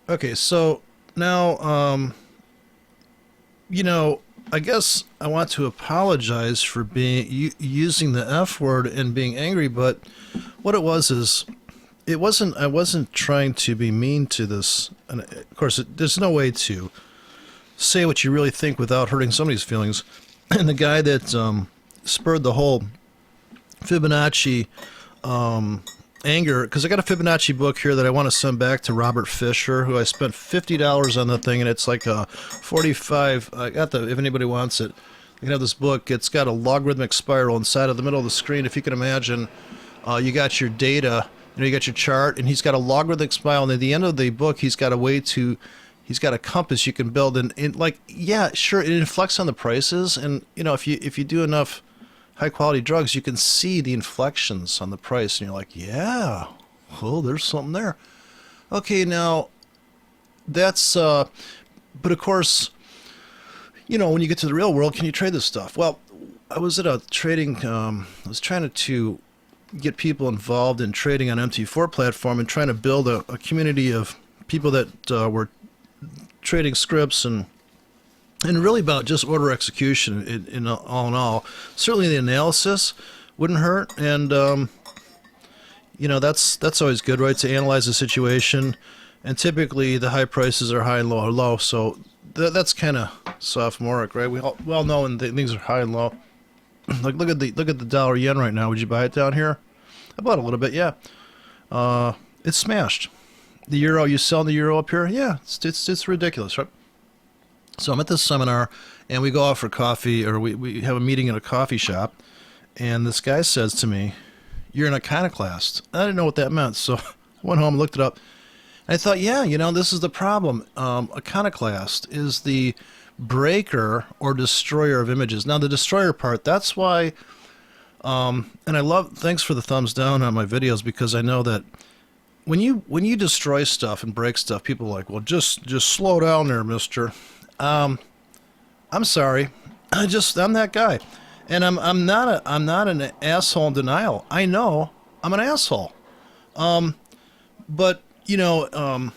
Okay, so now, you know, I guess I want to apologize for using the F word and being angry, but what it was is it wasn't. I wasn't trying to be mean to this, and of course, there's no way to say what you really think without hurting somebody's feelings. And the guy that spurred the whole Fibonacci anger, because I got a Fibonacci book here that I want to send back to Robert Fisher, who I spent $50 on the thing, and it's like a 45. I got the, if anybody wants it, you can have this book. It's got a logarithmic spiral inside of the middle of the screen. If you can imagine, you got your data, you got your chart, and he's got a logarithmic spiral, and at the end of the book, he's got a way to, he's got a compass you can build, and like, yeah, sure, it inflects on the prices, and if you do enough high quality drugs, you can see the inflections on the price, and you're like, yeah, oh, there's something there. Okay, now that's, but of course, when you get to the real world, can you trade this stuff? Well, I was at a trading, I was trying to get people involved in trading on MT4 platform and trying to build a community of people that were trading scripts and really about just order execution in all. Certainly the analysis wouldn't hurt, and that's always good, right? To analyze the situation, and typically the high prices are high and low are low, so that's kind of sophomoric, right? We all know when things are high and low. Like look at the dollar yen right now. Would you buy it down here? I bought a little bit, yeah. It's smashed. The euro, you selling the euro up here? Yeah, it's ridiculous, right? So I'm at this seminar, and we go out for coffee, or we have a meeting in a coffee shop, and this guy says to me, "You're an iconoclast." I didn't know what that meant, so I went home and looked it up. And I thought, yeah, this is the problem. Iconoclast is the breaker or destroyer of images. Now, the destroyer part, that's why, and thanks for the thumbs down on my videos, because I know that when you destroy stuff and break stuff, people are like, well, just slow down there, mister. I'm sorry. I'm that guy. And I'm not an asshole in denial. I know I'm an asshole. But and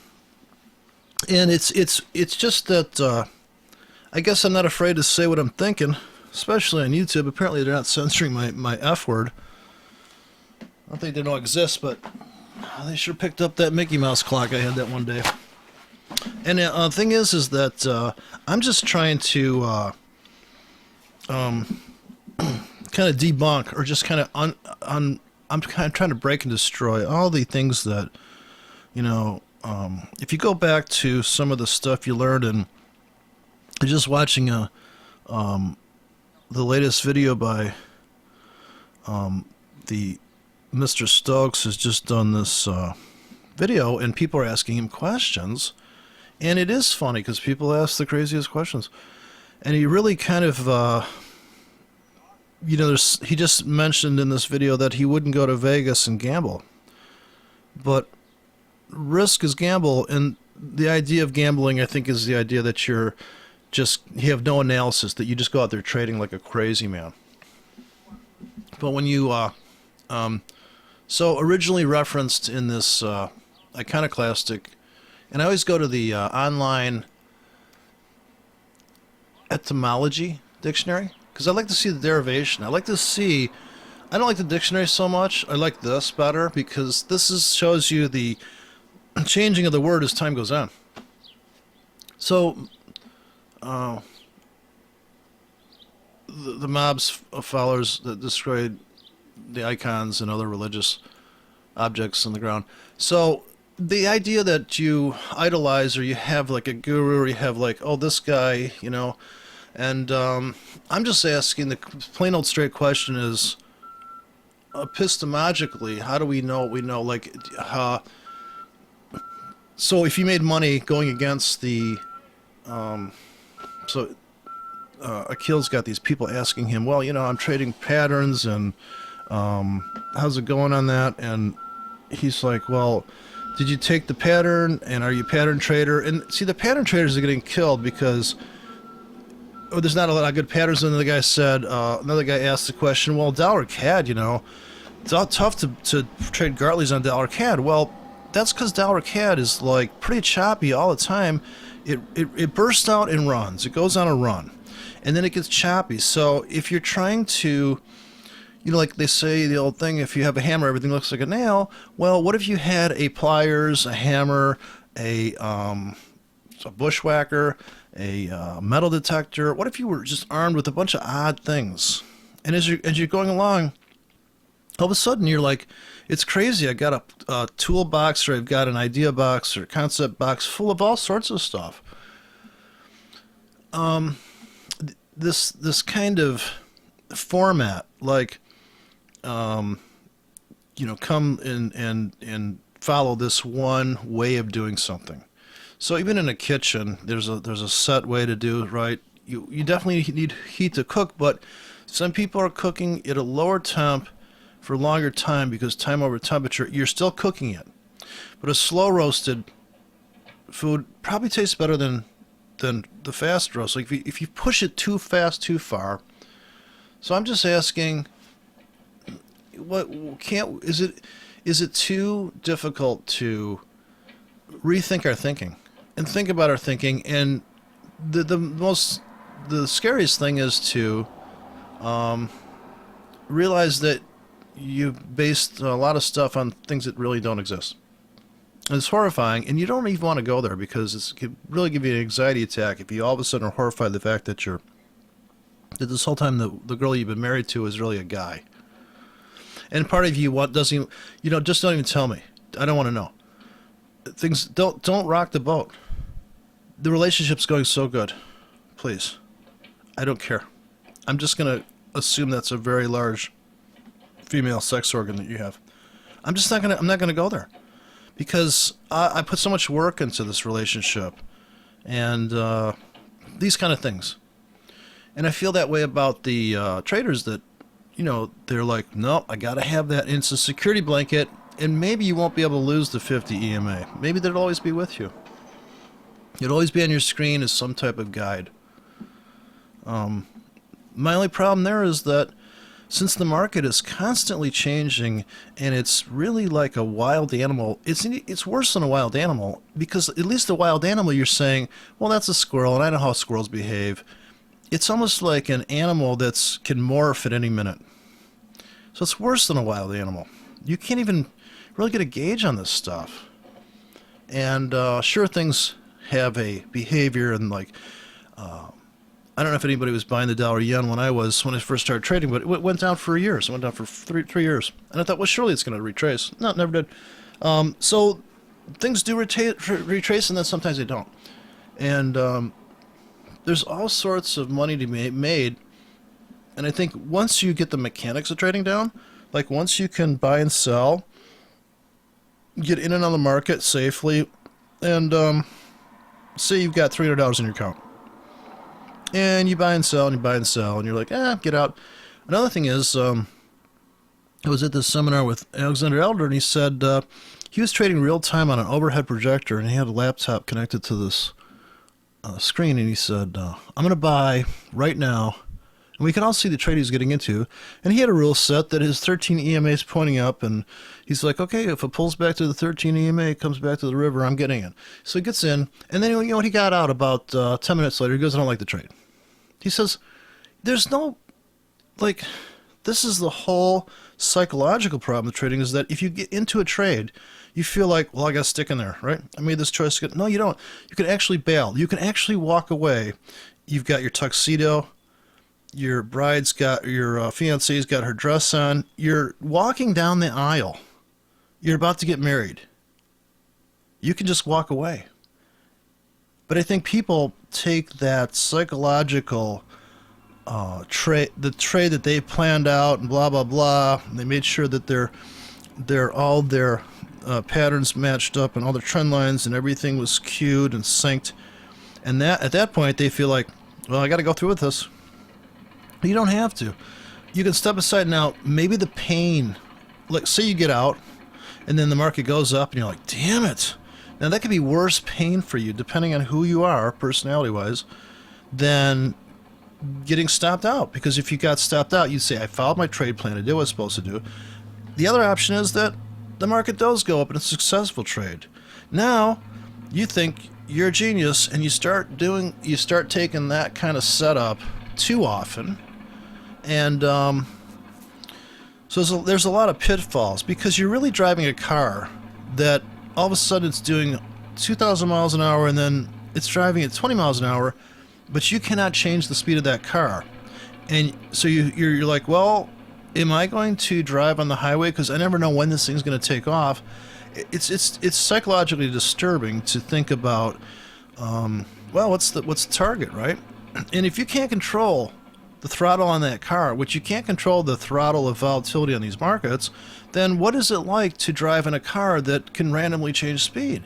it's just that I guess I'm not afraid to say what I'm thinking, especially on YouTube. Apparently they're not censoring my F word. I don't think they don't exist, but they sure picked up that Mickey Mouse clock I had that one day. And the thing is that I'm just trying to kind of debunk, or just kind of I'm kind of trying to break and destroy all the things that if you go back to some of the stuff you learned, and just watching the latest video by the Mr. Stokes has just done this video, and people are asking him questions. And it is funny because people ask the craziest questions. And he really kind of, he just mentioned in this video that he wouldn't go to Vegas and gamble. But risk is gamble. And the idea of gambling, I think, is the idea that you have no analysis, that you just go out there trading like a crazy man. But when you, so originally referenced in this iconoclastic, and I always go to the online etymology dictionary, because I like to see the derivation. I don't like the dictionary so much. I like this better, because shows you the changing of the word as time goes on. So, the mob's followers that destroyed the icons and other religious objects on the ground. So, the idea that you idolize, or you have like a guru, or you have like, oh, this guy, and I'm just asking the plain old straight question is, epistemologically, how do we know what we know? Like, so if you made money going against the, Akil's got these people asking him, well, I'm trading patterns, and how's it going on that? And he's like, well, did you take the pattern, and are you a pattern trader? And see, the pattern traders are getting killed because there's not a lot of good patterns. And another guy asked the question, well, dollar CAD, it's all tough to trade Gartley's on dollar CAD. Well, that's because dollar CAD is like pretty choppy all the time. It bursts out and runs. It goes on a run, and then it gets choppy. So if you're trying to, like they say the old thing, if you have a hammer, everything looks like a nail. Well, what if you had a pliers, a hammer, a bushwhacker, a metal detector? What if you were just armed with a bunch of odd things? And as you're going along, all of a sudden you're like, it's crazy. I got a toolbox, or I've got an idea box or concept box full of all sorts of stuff. This kind of format, like, come and follow this one way of doing something. So even in a kitchen, there's a set way to do it, right? You definitely need heat to cook, but some people are cooking at a lower temp for a longer time because time over temperature, you're still cooking it. But a slow roasted food probably tastes better than the fast roast. Like if you push it too fast, too far. So I'm just asking, is it too difficult to rethink our thinking and think about our thinking? And the scariest thing is to realize that you based a lot of stuff on things that really don't exist. And it's horrifying, and you don't even want to go there because it could really give you an anxiety attack if you all of a sudden are horrified at the fact that this whole time the girl you've been married to is really a guy. And part of you doesn't, just don't even tell me. I don't want to know. Things don't rock the boat. The relationship's going so good. Please. I don't care. I'm just going to assume that's a very large female sex organ that you have. I'm not going to go there because I put so much work into this relationship and these kind of things. And I feel that way about the traders that, they're like, no, I got to have that. And it's a security blanket, and maybe you won't be able to lose the 50 EMA. Maybe they'll always be with you. It'll always be on your screen as some type of guide. My only problem there is that since the market is constantly changing and it's really like a wild animal, it's worse than a wild animal because at least a wild animal you're saying, well, that's a squirrel and I know how squirrels behave. It's almost like an animal that can morph at any minute. So it's worse than a wild animal. You can't even really get a gauge on this stuff. And sure, things have a behavior and like, I don't know if anybody was buying the dollar yen when I first started trading, but it went down for years. It went down for three years. And I thought, well, surely it's going to retrace. No, it never did. So things do retrace, and then sometimes they don't. And there's all sorts of money to be made. And I think once you get the mechanics of trading down, like once you can buy and sell, get in and out of the market safely, and say you've got $300 in your account. And you buy and sell, and you buy and sell, and you're like, get out. Another thing is, I was at this seminar with Alexander Elder, and he said he was trading real time on an overhead projector, and he had a laptop connected to this screen, and he said, I'm going to buy right now. And we can all see the trade he's getting into. And he had a rule set that his 13 EMA is pointing up, and he's like, okay, if it pulls back to the 13 EMA, it comes back to the river, I'm getting in. So he gets in, and then he got out about 10 minutes later. He goes, I don't like the trade. He says, there's no, this is the whole psychological problem with trading, is that if you get into a trade, you feel like, well, I got to stick in there, right? I made this choice. No, you don't. You can actually bail. You can actually walk away. You've got your tuxedo. Your fiancee's got her dress on. You're walking down the aisle. You're about to get married. You can just walk away. But I think people take that psychological the trade that they planned out and blah blah blah, and they made sure that all their patterns matched up and all their trend lines and everything was cued and synced, and that at that point they feel like, well, I got to go through with this. You don't have to. You can step aside. Now maybe the pain, like say you get out and then the market goes up and you're like, damn it. Now that could be worse pain for you, depending on who you are, personality-wise, than getting stopped out. Because if you got stopped out, you'd say, I followed my trade plan, I did what I was supposed to do. The other option is that the market does go up and it's a successful trade. Now, you think you're a genius and you start taking that kind of setup too often. And so there's a lot of pitfalls because you're really driving a car that all of a sudden it's doing 2,000 miles an hour and then it's driving at 20 miles an hour, but you cannot change the speed of that car. And so you're like, well, am I going to drive on the highway? Because I never know when this thing's going to take off. It's psychologically disturbing to think about, well, what's the target, right? And if you can't control the throttle on that car, which you can't control the throttle of volatility on these markets, then what is it like to drive in a car that can randomly change speed?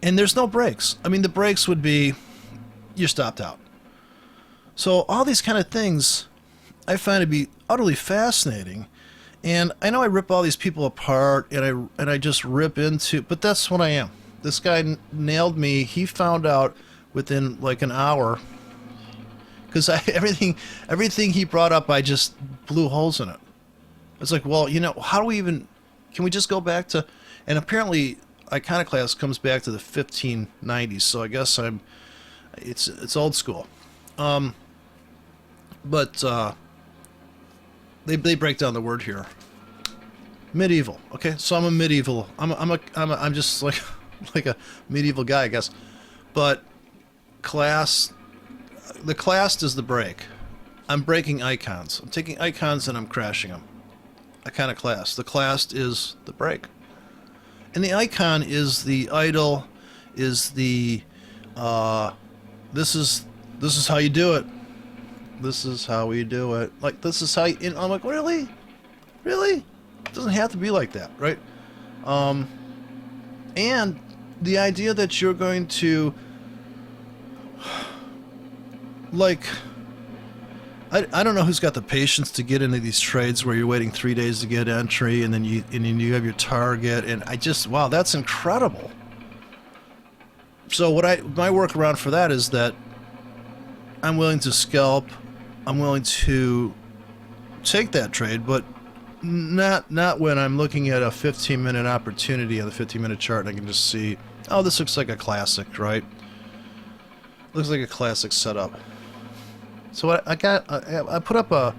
And there's no brakes. I mean, the brakes would be, you're stopped out. So all these kind of things I find to be utterly fascinating. And I know I rip all these people apart and I just rip into, but that's what I am. This guy nailed me. He found out within like an hour because everything he brought up, I just blew holes in it. It's like, well, how do we even, can we just go back to, and apparently iconoclast comes back to the 1590s, so I guess it's old school. But they break down the word here. Medieval. Okay, so I'm a medieval. I'm just like a medieval guy, I guess. But class, the class is the break. I'm breaking icons. I'm taking icons and I'm crashing them. Iconoclast. The class is the break. And the icon is the idol, is the this is how you do it. This is how we do it. Like, this is how you, and I'm like, really? Really? It doesn't have to be like that, right? And the idea that you're going to, like, I don't know who's got the patience to get into these trades where you're waiting 3 days to get entry and then you have your target, and wow, that's incredible. So my workaround for that is that I'm willing to scalp. I'm willing to take that trade, but not when I'm looking at a 15-minute opportunity on the 15-minute chart and I can just see, oh, this looks like a classic, right? Looks like a classic setup. So I put up a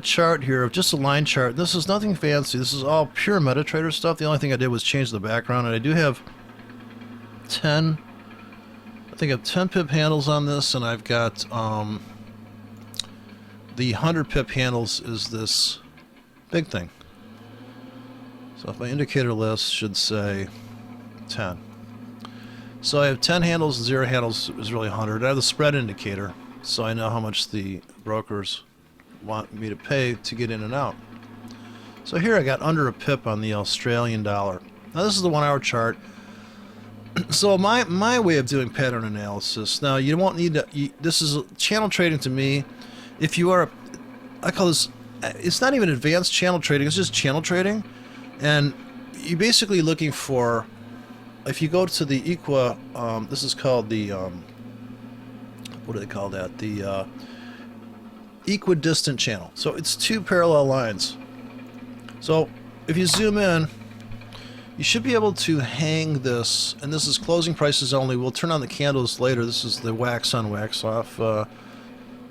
chart here of just a line chart. This is nothing fancy. This is all pure MetaTrader stuff. The only thing I did was change the background, and I do have 10. I think I have 10 pip handles on this, and I've got the 100 pip handles is this big thing. So if my indicator list should say 10. So I have 10 handles and 0 handles is really 100. I have the spread indicator, so I know how much the brokers want me to pay to get in and out. So here I got under a pip on the Australian dollar. Now this is the 1 hour chart. So my way of doing pattern analysis, now you won't need to, this is channel trading to me. If you are, I call this, it's not even advanced channel trading, it's just channel trading. And you're basically looking for, if you go to the this is called the, what do they call that? The equidistant channel. So it's 2 parallel lines. So if you zoom in, you should be able to hang this, and this is closing prices only. We'll turn on the candles later. This is the wax on, wax off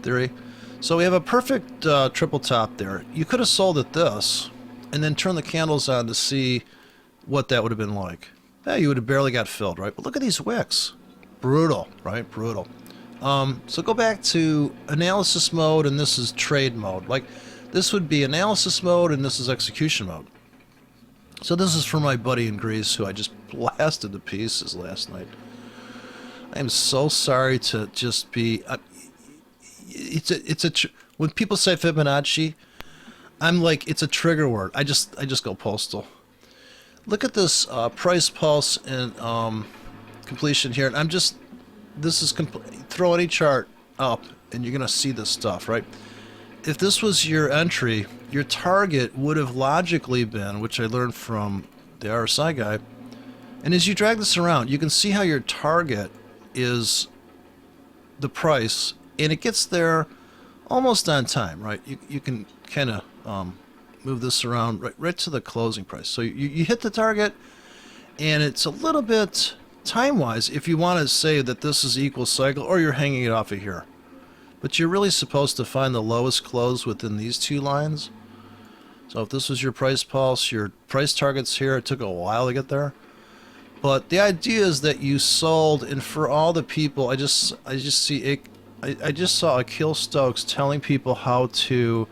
theory. So we have a perfect triple top there. You could have sold at this and then turn the candles on to see what that would have been like. Yeah, you would have barely got filled, right? But look at these wicks. Brutal, right? Brutal. So go back to analysis mode, and this is trade mode. Like, this would be analysis mode, and this is execution mode. So this is for my buddy in Greece who I just blasted to pieces last night. I am so sorry to just be... when people say Fibonacci, I'm like, it's a trigger word. I just go postal. Look at this price pulse and completion here, and I'm just... This is throw any chart up, and you're gonna see this stuff, right? If this was your entry, your target would have logically been, which I learned from the RSI guy, and as you drag this around, you can see how your target is the price, and it gets there almost on time, right? You can kind of move this around right to the closing price. So you hit the target, and it's a little bit time-wise if you want to say that this is equal cycle or you're hanging it off of here. But you're really supposed to find the lowest close within these two lines. So if this was your price pulse, your price target's here. It took a while to get there. But the idea is that you sold, and for all the people, I just see it. I just saw Akil Stokes telling people how to.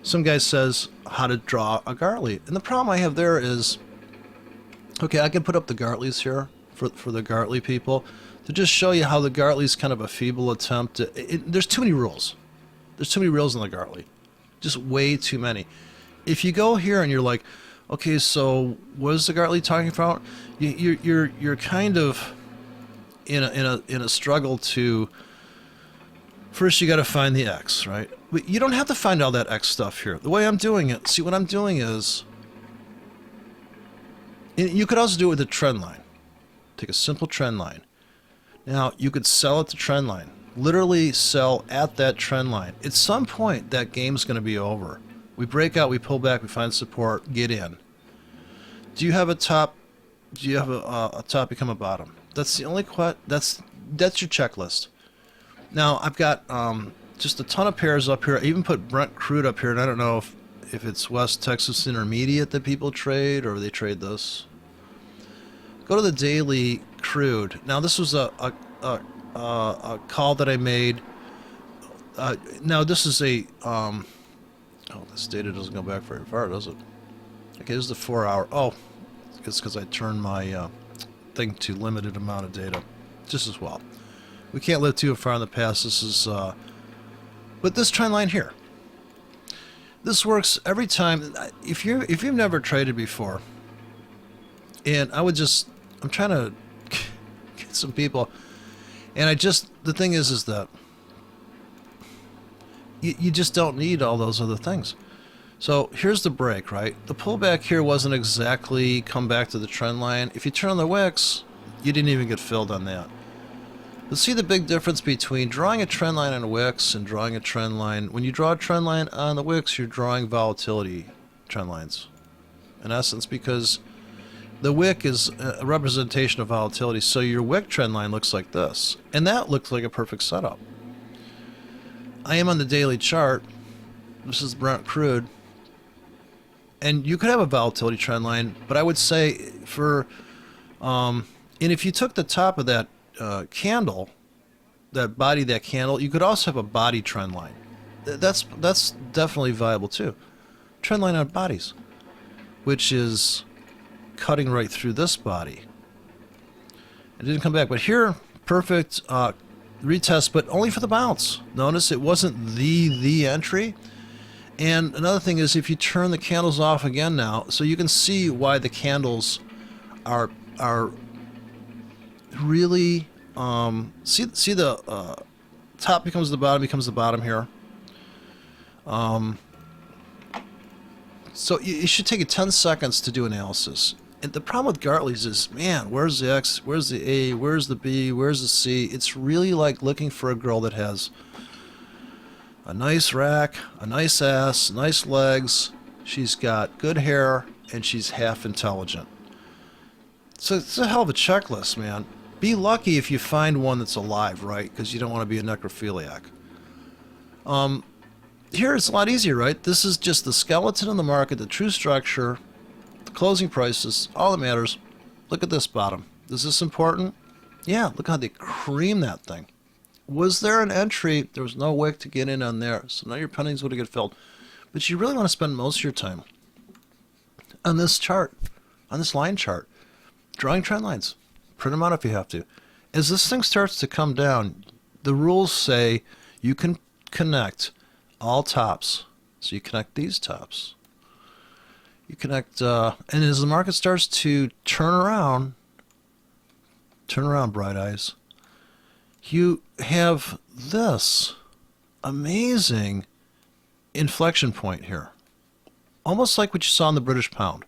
Some guy says how to draw a Gartley, and the problem I have there is, okay, I can put up the Gartleys here for the Gartley people to just show you how the Gartley's kind of a feeble attempt. There's too many rules. There's too many rules in the Gartley, just way too many. If you go here and you're like, okay, so what is the Gartley talking about? You're kind of in a struggle to. First, you got to find the X, right? But you don't have to find all that X stuff here. The way I'm doing it, see what I'm doing is, you could also do it with a trend line. Take a simple trend line. Now you could sell at the trend line. Literally sell at that trend line. At some point, that game's going to be over. We break out, we pull back, we find support, get in. Do you have a top? Do you have a top become a bottom? That's the only that's your checklist. Now I've got just a ton of pairs up here. I even put Brent Crude up here, and I don't know if it's West Texas Intermediate that people trade or they trade this. Go to the daily crude. Now this was a call that I made. Now this is a oh, this data doesn't go back very far, does it? Okay, this is the 4 hour. Oh, it's because I turned my thing to limited amount of data, just as well. We can't live too far in the past. This is, but this trend line here, this works every time. If you've never traded before, and I'm trying to get some people, and the thing is that you just don't need all those other things. So here's the break, right? The pullback here wasn't exactly come back to the trend line. If you turn on the wicks, you didn't even get filled on that. You'll see the big difference between drawing a trend line on a wicks and drawing a trend line. When you draw a trend line on the wicks, you're drawing volatility trend lines, in essence, because the wick is a representation of volatility. So your wick trend line looks like this, and that looks like a perfect setup. I am on the daily chart. This is Brent Crude, and you could have a volatility trend line, but I would say for and if you took the top of that candle, that body, that candle, you could also have a body trend line. That's definitely viable too. Trend line on bodies, which is cutting right through this body. It didn't come back, but here, perfect retest, but only for the bounce. Notice it wasn't the entry. And another thing is, if you turn the candles off again now, so you can see why the candles are really see the top becomes the bottom here. So you should take 10 seconds to do analysis. And the problem with Gartley's is, man, where's the X, where's the A, where's the B, where's the C? It's really like looking for a girl that has a nice rack, a nice ass, nice legs, she's got good hair, and she's half intelligent. So it's a hell of a checklist, man. Be lucky if you find one that's alive, right? Because you don't want to be a necrophiliac. Here it's a lot easier, right? This is just the skeleton in the market, the true structure, the closing prices, all that matters. Look at this bottom. Is this important? Yeah, look how they cream that thing. Was there an entry? There was no wick to get in on there, so now your pennies would have get filled. But you really want to spend most of your time on this chart, on this line chart, drawing trend lines. Print them out if you have to. As this thing starts to come down, the rules say you can connect all tops. So you connect these tops. You connect, and as the market starts to turn around, bright eyes, you have this amazing inflection point here. Almost like what you saw in the British pound.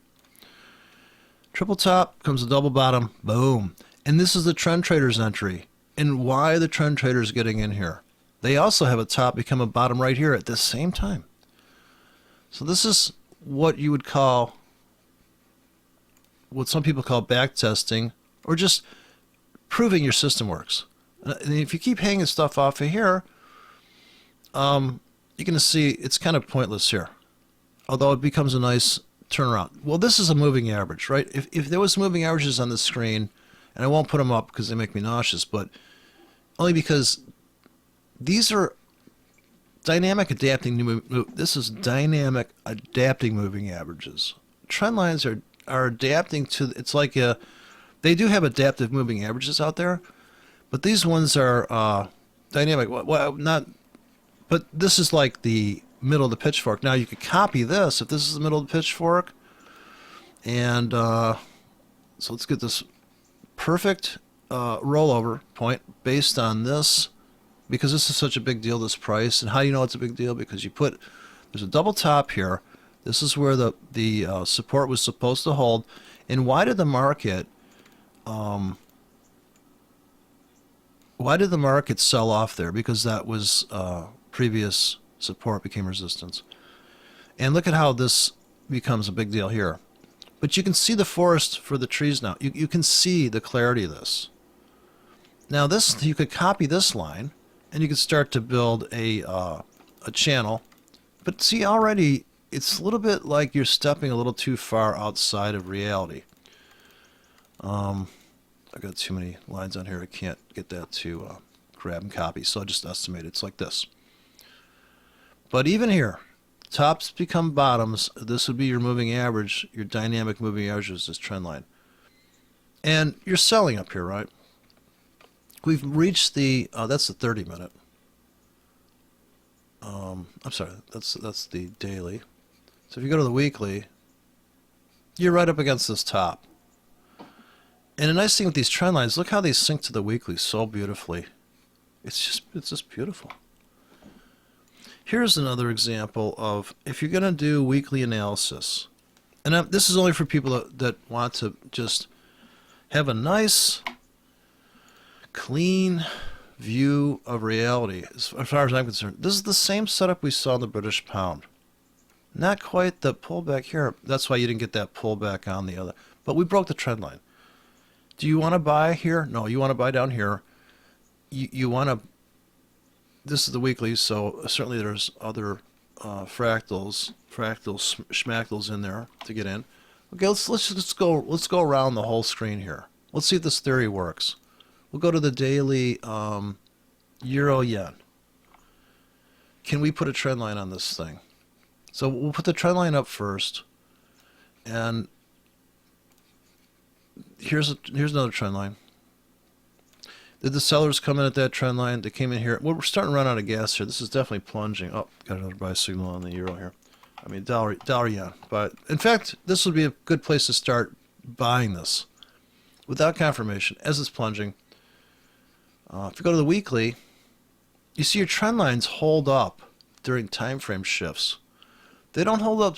Triple top comes a double bottom, boom. And this is the trend traders entry. And why are the trend traders getting in here? They also have a top become a bottom right here at the same time. So this is what you would call, what some people call back testing, or just proving your system works. And if you keep hanging stuff off of here, you're going to see it's kind of pointless here, although it becomes a nice turnaround. Well, this is a moving average, right? If there was moving averages on the screen, and I won't put them up because they make me nauseous, but only because these are dynamic adapting. This is dynamic adapting moving averages. Trend lines are adapting to. It's like they do have adaptive moving averages out there, but these ones are dynamic. Well, not. But this is like the middle of the pitchfork. Now you could copy this if this is the middle of the pitchfork, and so let's get this perfect rollover point based on this, because this is such a big deal, this price. And how do you know it's a big deal? Because there's a double top here. This is where the support was supposed to hold. And why did the market sell off there? Because that was previous support became resistance. And look at how this becomes a big deal here. But you can see the forest for the trees now. You can see the clarity of this. Now this, you could copy this line, and you could start to build a channel. But see, already it's a little bit like you're stepping a little too far outside of reality. I've got too many lines on here. I can't get that to grab and copy, so I just estimate it's like this. But even here, tops become bottoms. This would be your moving average. Your dynamic moving average is this trend line. And you're selling up here, right? We've reached the, that's the 30 minute. I'm sorry, that's the daily. So if you go to the weekly, you're right up against this top. And the nice thing with these trend lines, look how they sync to the weekly so beautifully. It's just beautiful. Here's another example of, if you're going to do weekly analysis, and this is only for people that want to just have a nice, clean view of reality. As far as I'm concerned, this is the same setup we saw in the British pound. Not quite the pullback here. That's why you didn't get that pullback on the other. But we broke the trend line. Do you want to buy here? No, you want to buy down here. You want to. This is the weekly, so certainly there's other fractals, schmackles in there to get in. Okay, let's go around the whole screen here. Let's see if this theory works. We'll go to the daily euro yen. Can we put a trend line on this thing? So we'll put the trend line up first, and here's another trend line. Did the sellers come in at that trend line? They came in here. Well, we're starting to run out of gas here. This is definitely plunging. Oh, got another buy signal on the euro here. I mean, dollar yen. But in fact, this would be a good place to start buying this without confirmation as it's plunging. If you go to the weekly, you see your trend lines hold up during time frame shifts. They don't hold up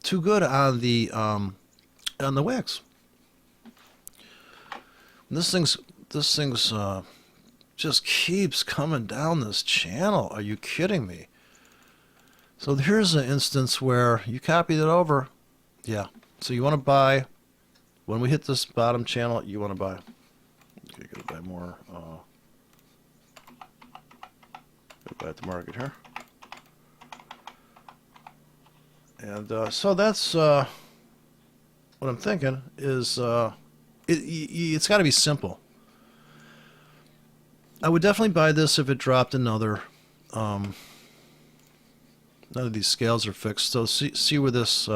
too good on the wicks. This thing's just keeps coming down this channel. Are you kidding me? So here's an instance where you copied it over. Yeah. So you want to buy when we hit this bottom channel. You want to buy. Okay, gotta buy more. Gotta buy at the market here. And so that's what I'm thinking is it's got to be simple. I would definitely buy this if it dropped another. None of these scales are fixed. So see where this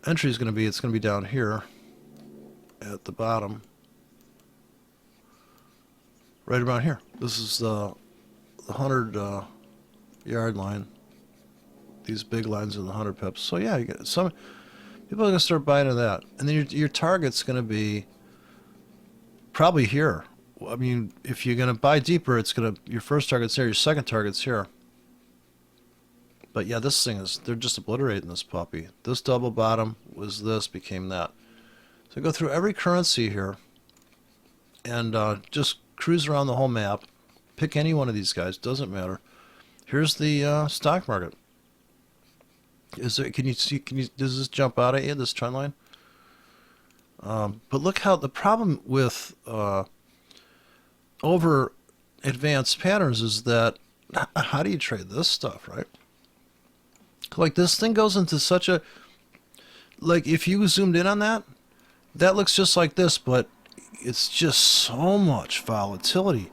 entry is going to be. It's going to be down here at the bottom. Right around here. This is the 100 yard line. These big lines are the 100 pips. So yeah, you get some people are going to start buying into that. And then your target's going to be probably here. I mean, if you're going to buy deeper, it's going to, your first target's there, your second target's here. But yeah, this thing is, they're just obliterating this puppy. This double bottom was this, became that. So go through every currency here and just cruise around the whole map. Pick any one of these guys, doesn't matter. Here's the stock market. Is there? Can you see? Can you? Does this jump out at you? This trend line? But look how the problem with over advanced patterns is that how do you trade this stuff, right? Like this thing goes into such a, like if you zoomed in on that, that looks just like this, but it's just so much volatility.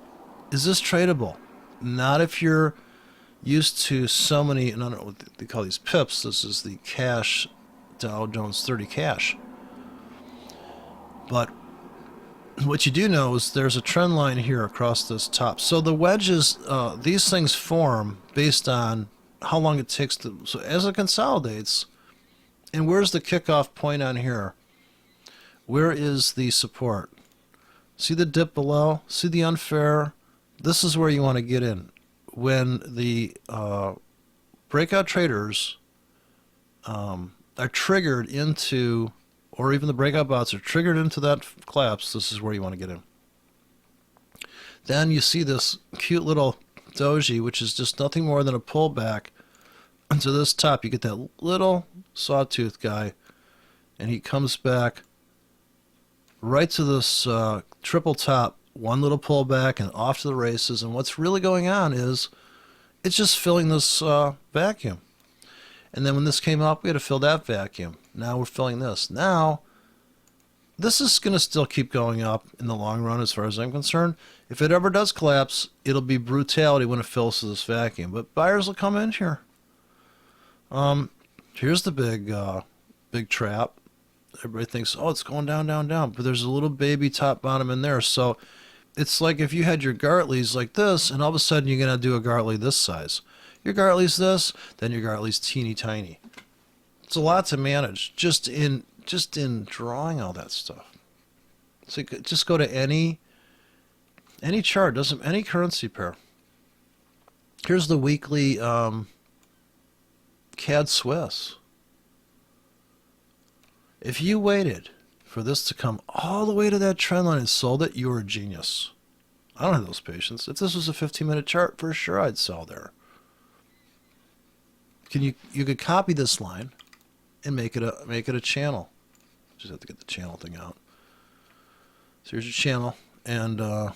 Is this tradable? Not if you're used to so many, and I don't know what they call these pips. This is the cash, Dow Jones 30 cash. But what you do know is there's a trend line here across this top. So the wedges, these things form based on how long it takes to, so as it consolidates, and where's the kickoff point on here? Where is the support? See the dip below? See the unfair? This is where you want to get in. When the breakout traders are triggered into, or even the breakout bots are triggered into that collapse, this is where you want to get in. Then you see this cute little doji, which is just nothing more than a pullback into this top. You get that little sawtooth guy, and he comes back right to this triple top, one little pullback, and off to the races. And what's really going on is it's just filling this vacuum. And then when this came up, we had to fill that vacuum. Now we're filling this. Now, this is going to still keep going up in the long run as far as I'm concerned. If it ever does collapse, it'll be brutality when it fills to this vacuum. But buyers will come in here. Here's the big trap. Everybody thinks, oh, it's going down, down, down. But there's a little baby top bottom in there. So it's like if you had your Gartleys like this, and all of a sudden you're going to do a Gartley this size. Your Gartley's this, then your Gartley's teeny tiny. It's a lot to manage just in drawing all that stuff. So just go to any chart, doesn't any currency pair. Here's the weekly CAD Swiss. If you waited for this to come all the way to that trend line and sold it, you were a genius. I don't have those patience. If this was a 15-minute chart, for sure I'd sell there. You could copy this line and make it a channel. Just have to get the channel thing out. So here's your channel, and I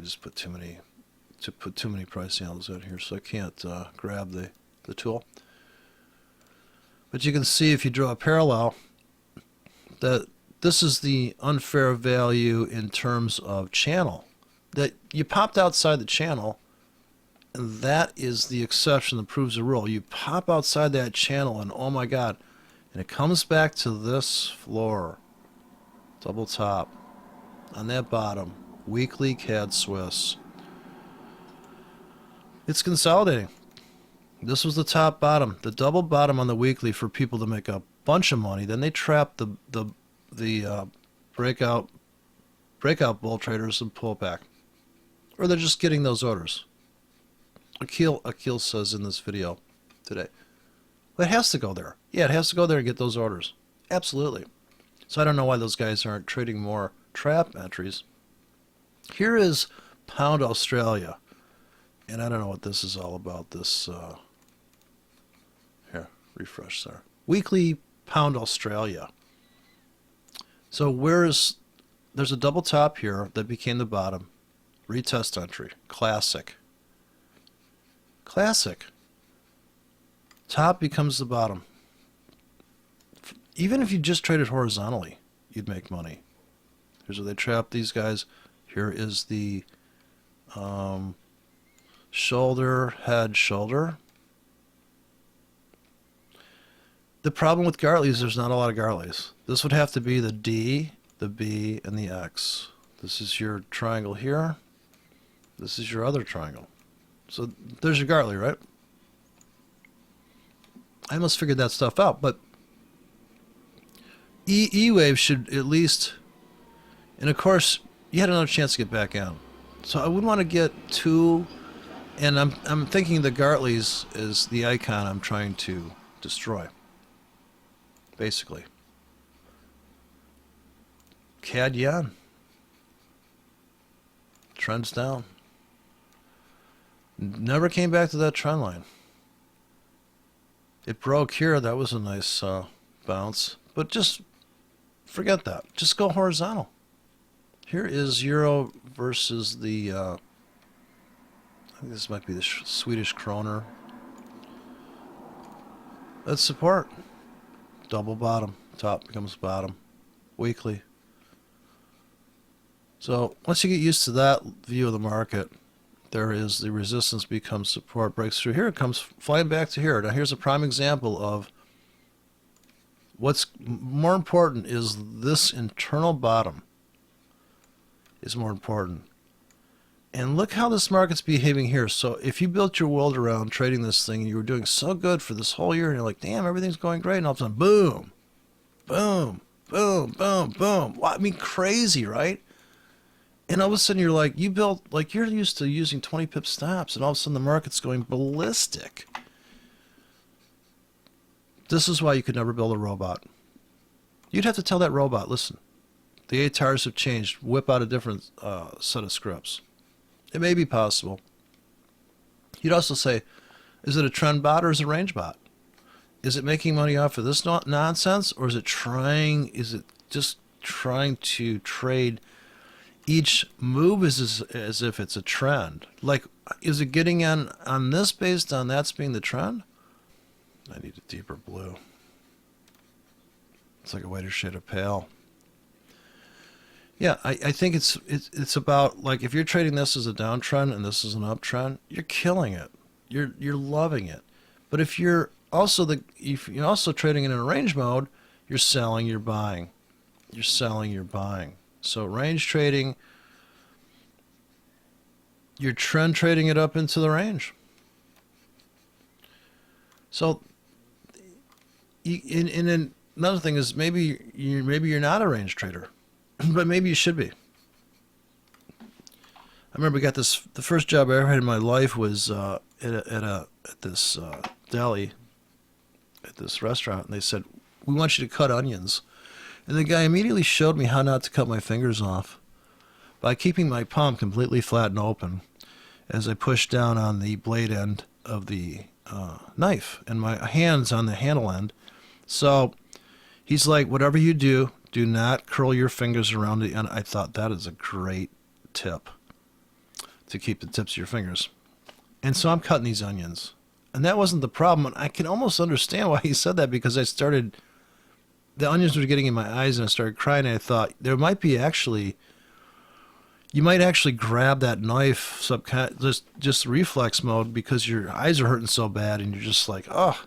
just put too many price handles out here, so I can't grab the tool. But you can see if you draw a parallel that this is the unfair value in terms of channel. That you popped outside the channel, and that is the exception that proves the rule. You pop outside that channel, and oh my God, and it comes back to this floor, double top, on that bottom, weekly CAD Swiss. It's consolidating. This was the top bottom, the double bottom on the weekly for people to make a bunch of money. Then they trap the breakout bull traders and pull back, or they're just getting those orders. Akil says in this video today, well, it has to go there. Yeah, it has to go there and get those orders. Absolutely. So I don't know why those guys aren't trading more trap entries. Here is Pound Australia, and I don't know what this is all about. This here, refresh there. Weekly Pound Australia. So there's a double top here that became the bottom. Retest entry. Classic. Classic. Top becomes the bottom. Even if you just traded horizontally, you'd make money. Here's where they trap these guys. Here is the shoulder, head, shoulder. The problem with Gartleys, there's not a lot of Gartleys. This would have to be the D, the B, and the X. This is your triangle here. This is your other triangle. So there's your Gartley, right? I almost figured that stuff out, but E-Wave should at least, and of course, you had another chance to get back in. So I wouldn't want to get too, and I'm thinking the Gartleys is the icon I'm trying to destroy. Basically. CAD yen. Trends down. Never came back to that trend line. It broke here. That was a nice bounce. But just forget that. Just go horizontal. Here is euro versus the, I think this might be the Swedish kroner. That's support. Double bottom. Top becomes bottom. Weekly. So once you get used to that view of the market, there is the resistance becomes support, breaks through here, it comes flying back to here. Now here's a prime example of what's more important is this internal bottom is more important. And look how this market's behaving here. So if you built your world around trading this thing and you were doing so good for this whole year and you're like, damn, everything's going great, and all of a sudden, boom, boom, boom, boom, boom. Well, I mean, crazy, right? And all of a sudden you're like, you built, like you're used to using 20 pip stops, and all of a sudden the market's going ballistic. This is why you could never build a robot. You'd have to tell that robot, listen, the ATARs have changed, whip out a different set of scripts. It may be possible. You'd also say, is it a trend bot or is it a range bot? Is it making money off of this nonsense, or is it just trying to trade each move as if it's a trend? Like, is it getting on this based on that's being the trend? I need a deeper blue. It's like a whiter shade of pale. Yeah, I think it's about, like, if you're trading this as a downtrend and this is an uptrend, you're killing it. You're loving it. But if you're also trading it in a range mode, you're selling, you're buying. You're selling, you're buying. So range trading, you're trend trading it up into the range. So, and another thing is maybe you're not a range trader, but maybe you should be. I remember the first job I ever had in my life was at this deli, at this restaurant, and they said, we want you to cut onions. And the guy immediately showed me how not to cut my fingers off by keeping my palm completely flat and open as I pushed down on the blade end of the knife and my hands on the handle end. So he's like, whatever you do, do not curl your fingers around it. And I thought that is a great tip to keep the tips of your fingers. And so I'm cutting these onions. And that wasn't the problem. And I can almost understand why he said that, because the onions were getting in my eyes and I started crying, and I thought you might actually grab that knife just reflex mode because your eyes are hurting so bad and you're just like, oh,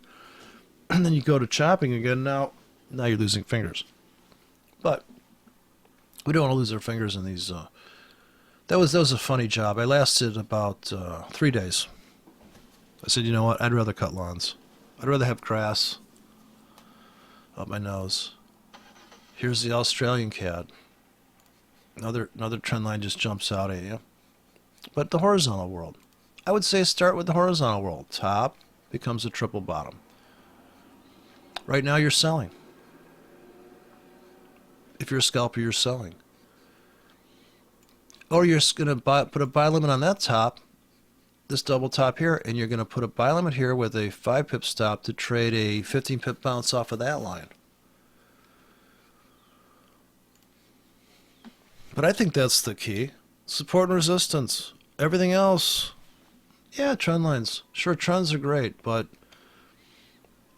and then you go to chopping again. Now you're losing fingers. But we don't want to lose our fingers in these. That was a funny job. I lasted about 3 days. I said, you know what? I'd rather cut lawns. I'd rather have grass up my nose. Here's the Australian CAD. Another trend line just jumps out at you. But the horizontal world, I would say start with the horizontal world. Top becomes a triple bottom. Right now you're selling. If you're a scalper, you're selling. Or you're going to put a buy limit on that top, this double top here, and you're going to put a buy limit here with a 5 pip stop to trade a 15 pip bounce off of that line. But I think that's the key. Support and resistance. Everything else, yeah, trend lines. Sure, trends are great, but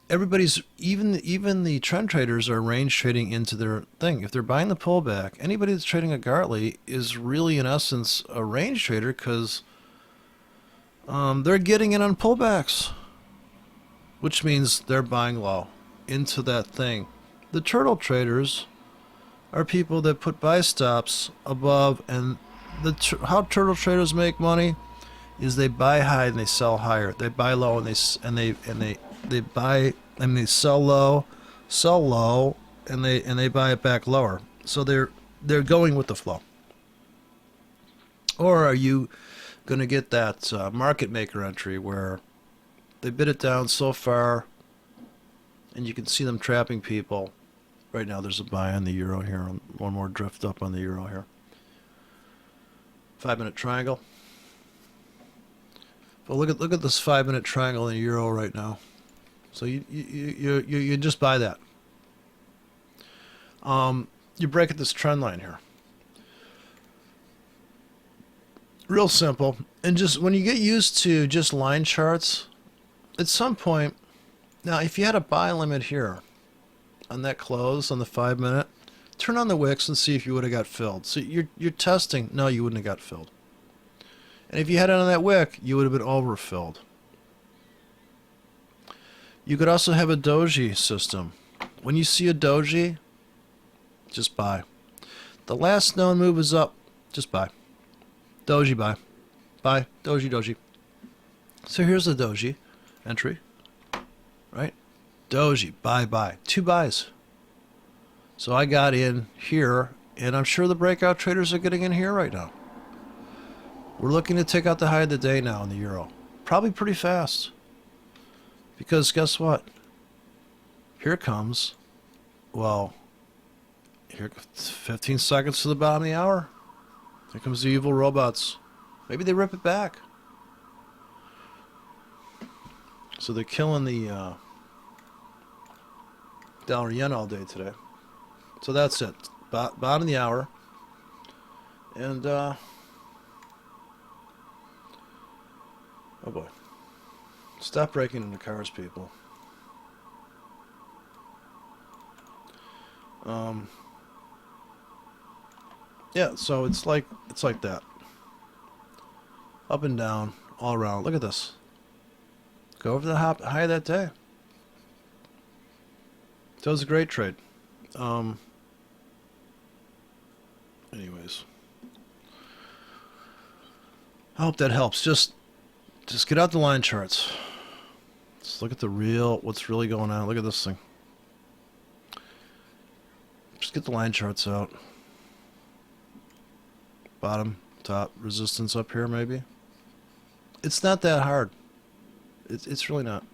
everybody's, even the trend traders are range trading into their thing. If they're buying the pullback, anybody that's trading a Gartley is really, in essence, a range trader, because they're getting in on pullbacks, which means they're buying low into that thing. The turtle traders are people that put buy stops above, and how turtle traders make money is they buy high and they sell higher. They buy low and they buy, and they sell low, and they buy it back lower. So they're going with the flow. Or are you going to get that market maker entry where they bid it down so far, and you can see them trapping people? Right now there's a buy on the euro here, one more drift up on the euro here. 5-minute triangle. But look at this 5-minute triangle in the euro right now. So you just buy that. You break at this trend line here. Real simple. And just when you get used to just line charts, at some point, now if you had a buy limit here on that close on the 5 minute, turn on the wicks and see if you would have got filled. So you're testing. No, you wouldn't have got filled. And if you had it on that wick, you would have been overfilled. You could also have a doji system. When you see a doji, just buy. The last known move is up, just buy. Doji buy. Buy. Doji, doji. So here's the doji entry. Right? Doji, buy, buy. 2 buys. So I got in here, and I'm sure the breakout traders are getting in here right now. We're looking to take out the high of the day now in the euro. Probably pretty fast. Because guess what? Here comes, well, here 15 seconds to the bottom of the hour. Here comes the evil robots. Maybe they rip it back. So they're killing the dollar yen all day today. So that's it. Bottom of the hour. And, oh boy. Stop breaking into cars, people. Yeah, so it's like that. Up and down, all around. Look at this. Go over the high of that day. So it was a great trade. Anyways. I hope that helps. Just get out the line charts. Let's look at what's really going on. Look at this thing. Just get the line charts out. Bottom, top, resistance up here maybe. It's not that hard. It's really not.